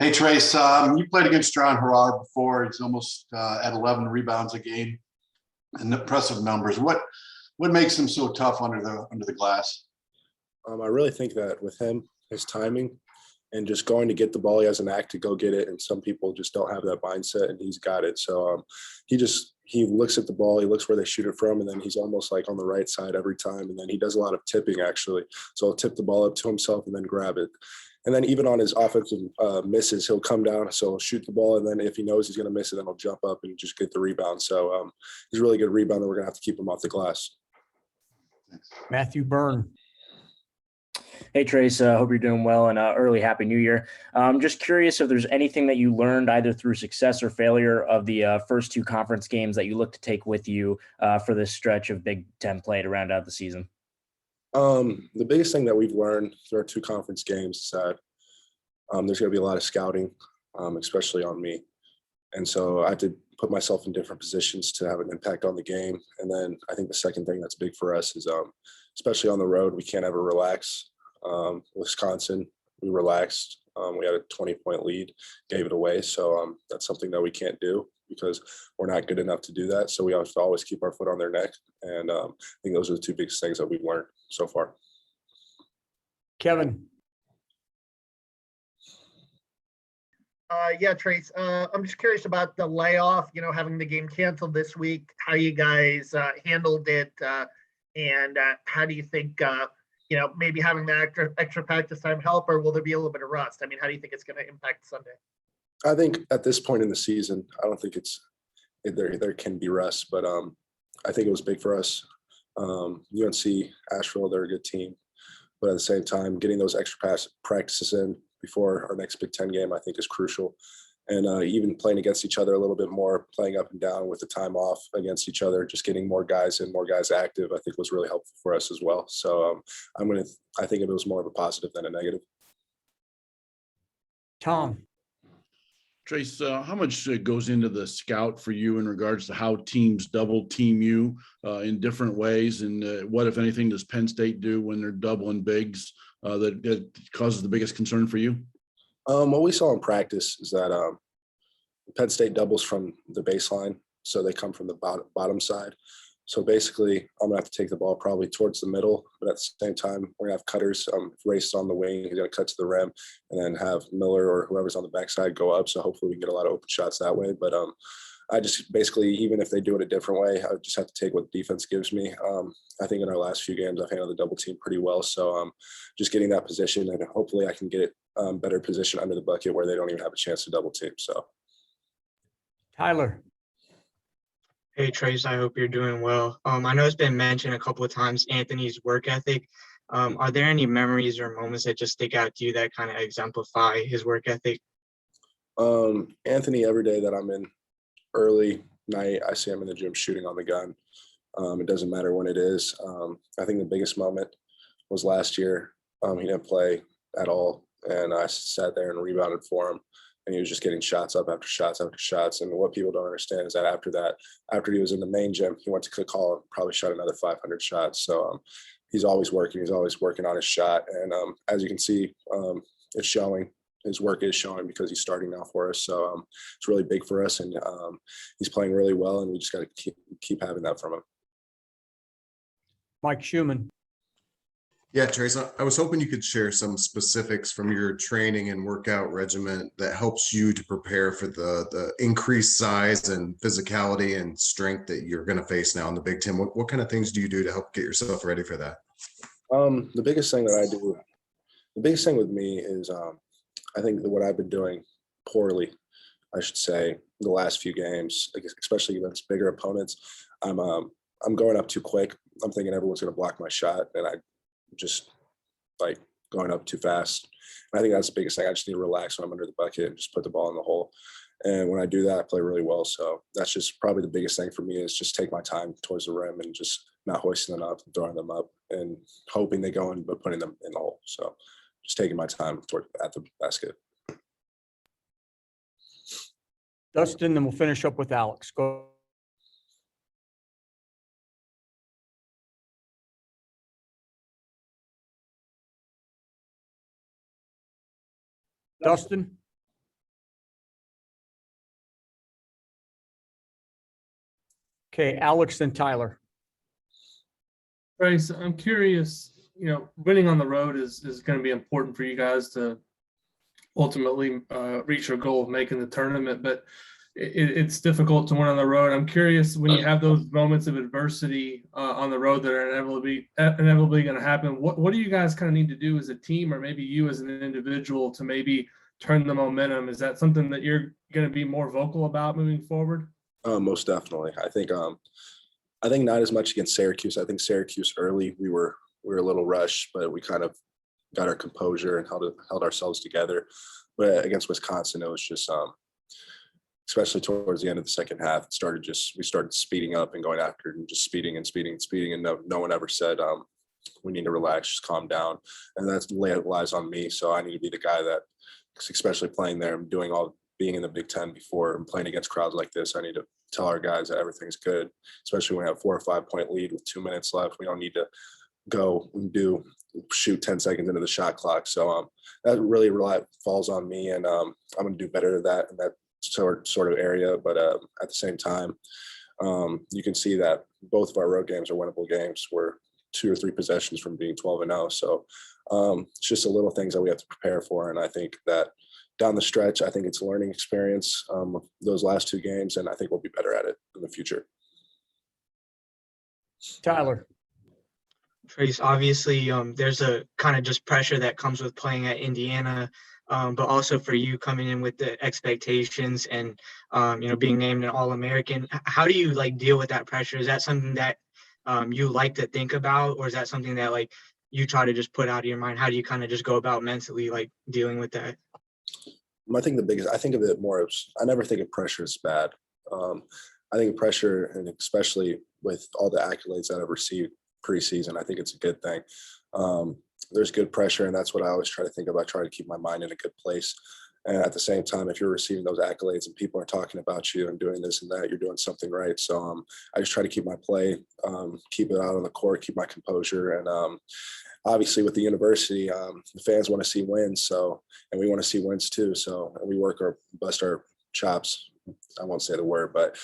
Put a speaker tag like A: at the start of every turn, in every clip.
A: Hey, Trayce, you played against John Harrar before. He's almost at 11 rebounds a game and impressive numbers. What makes him so tough under the glass?
B: I really think that with him, his timing and just going to get the ball, he has an act to go get it. And some people just don't have that mindset, and he's got it. So he looks at the ball, he looks where they shoot it from, and then he's almost like on the right side every time. And then he does a lot of tipping, actually. So he'll tip the ball up to himself and then grab it. And then even on his offensive misses, he'll come down, so he'll shoot the ball, and then if he knows he's going to miss it, then he'll jump up and just get the rebound. So he's a really good rebounder. We're going to have to keep him off the glass.
C: Matthew Byrne.
D: Hey, Trayce, hope you're doing well, and early Happy New Year. Just curious if there's anything that you learned either through success or failure of the first two conference games that you look to take with you for this stretch of Big Ten play to round out the season.
B: The biggest thing that we've learned through our two conference games is that there's going to be a lot of scouting, especially on me. And so I had to put myself in different positions to have an impact on the game. And then I think the second thing that's big for us is, especially on the road, we can't ever relax. Wisconsin, we relaxed. We had a 20-point lead, gave it away. So that's something that we can't do because we're not good enough to do that. So we have to always keep our foot on their neck. And I think those are the two biggest things that we've learned so far.
C: Kevin.
E: Yeah, Trayce, I'm just curious about the layoff, having the game canceled this week, how you guys handled it, and how do you think, maybe having the extra practice time help, or will there be a little bit of rust? I mean, how do you think it's going to impact Sunday?
B: I think at this point in the season, I don't think there can be rust, but I think it was big for us. UNC, Asheville, they're a good team, but at the same time, getting those extra practices in before our next Big Ten game, I think, is crucial. And even playing against each other a little bit more, playing up and down with the time off against each other, just getting more guys in, more guys active, I think was really helpful for us as well. So I think it was more of a positive than a negative.
C: Tom.
F: Trayce, how much goes into the scout for you in regards to how teams double team you in different ways? And what, if anything, does Penn State do when they're doubling bigs that causes the biggest concern for you?
B: What we saw in practice is that Penn State doubles from the baseline, so they come from the bottom side. So basically, I'm going to have to take the ball probably towards the middle, but at the same time, we're going to have cutters race on the wing. He's going to cut to the rim, and then have Miller or whoever's on the backside go up. So hopefully we can get a lot of open shots that way. But I just basically, even if they do it a different way, I just have to take what the defense gives me. I think in our last few games, I've handled the double team pretty well. So just getting that position, and hopefully I can get better position under the bucket where they don't even have a chance to double team. So,
C: Tyler.
G: Hey, Trayce, I hope you're doing well. I know it's been mentioned a couple of times, Anthony's work ethic. Are there any memories or moments that just stick out to you that kind of exemplify his work ethic?
B: Anthony, every day that I'm in early night, I see him in the gym shooting on the gun. It doesn't matter when it is. I think the biggest moment was last year. He didn't play at all, and I sat there and rebounded for him. And he was just getting shots up after shots after shots. And what people don't understand is that after he was in the main gym, he went to Cook Hall and probably shot another 500 shots. So he's always working. He's always working on his shot. And as you can see, it's showing. His work is showing because he's starting now for us. So it's really big for us. And he's playing really well. And we just got to keep having that from him.
C: Mike Schumann.
H: Yeah, Trayce, I was hoping you could share some specifics from your training and workout regimen that helps you to prepare for the increased size and physicality and strength that you're going to face now in the Big Ten. What kind of things do you do to help get yourself ready for that?
B: The biggest thing that I do, the biggest thing with me is I think that what I've been doing poorly, I should say, the last few games, especially against bigger opponents, I'm going up too quick. I'm thinking everyone's going to block my shot, and I just like going up too fast. And I think that's the biggest thing. I just need to relax when I'm under the bucket and just put the ball in the hole. And when I do that, I play really well. So that's just probably the biggest thing for me is just take my time towards the rim and just not hoisting them up, throwing them up and hoping they go in, but putting them in the hole. So just taking my time at the basket.
C: Dustin, then we'll finish up with Alex. Go. Dustin? Okay, Alex and Tyler.
I: Bryce, I'm curious, winning on the road is going to be important for you guys to ultimately reach your goal of making the tournament, but it's difficult to win on the road. I'm curious, when you have those moments of adversity on the road that are inevitably going to happen, what do you guys kind of need to do as a team, or maybe you as an individual, to maybe turn the momentum? Is that something that you're going to be more vocal about moving forward?
B: Most definitely. I think not as much against Syracuse. I think Syracuse early, we were a little rushed, but we kind of got our composure and held ourselves together. But against Wisconsin, it was just especially towards the end of the second half, we started speeding up and going after it and just speeding. And no one ever said, we need to relax, just calm down. And that lies on me. So I need to be the guy that, especially playing there and being in the Big Ten before and playing against crowds like this, I need to tell our guys that everything's good, especially when we have 4 or 5 point lead with 2 minutes left. We don't need to go and shoot 10 seconds into the shot clock. So that really falls on me, and I'm going to do better at that in that sort of area. But at the same time, you can see that both of our road games are winnable games. We're 2 or 3 possessions from being 12-0. So it's just the little things that we have to prepare for. And I think that down the stretch, I think it's a learning experience, those last 2 games, and I think we'll be better at it in the future.
C: Tyler.
G: Trayce, obviously, there's a kind of just pressure that comes with playing at Indiana, but also for you coming in with the expectations and, being named an All-American. How do you deal with that pressure? Is that something that you like to think about, or is that something that you try to just put out of your mind? How do you kind of just go about mentally dealing with that?
B: I think I think of it more as, I never think of pressure as bad. I think of pressure, and especially with all the accolades that I've received preseason, I think it's a good thing. There's good pressure, and that's what I always try to think about. Try to keep my mind in a good place. And at the same time, if you're receiving those accolades and people are talking about you and doing this and that, you're doing something right. So I just try to keep my play, keep it out on the court, keep my composure. And obviously with the university, the fans want to see wins. And we want to see wins too. So we bust our chops. I won't say the word, but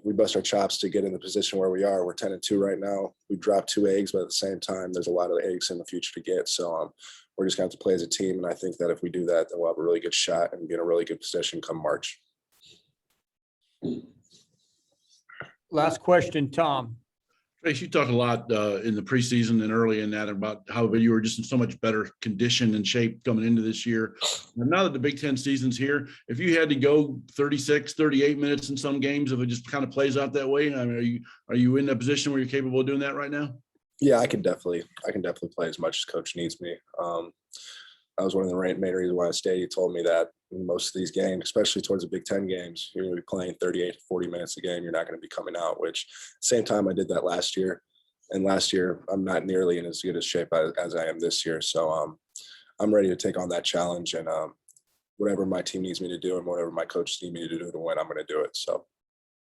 B: we bust our chops to get in the position where we are. We're 10-2 right now. We dropped 2 eggs, but at the same time, there's a lot of eggs in the future to get. So we're just going to have to play as a team. And I think that if we do that, then we'll have a really good shot and be in a really good position come March.
C: Last question, Tom.
F: Trayce, you talked a lot in the preseason and early in that about how you were just in so much better condition and shape coming into this year. And now that the Big Ten season's here, if you had to go 36, 38 minutes in some games, if it just kind of plays out that way, I mean, are you in a position where you're capable of doing that right now?
B: Yeah, I can definitely play as much as coach needs me. That was one of the main reasons why I stayed. He told me that in most of these games, especially towards the Big Ten games, you're going to be playing 38 to 40 minutes a game. You're not going to be coming out, which at the same time I did that last year. And last year, I'm not nearly in as good a shape as I am this year. So I'm ready to take on that challenge, and whatever my team needs me to do and whatever my coach needs me to do to win, I'm going to do it. So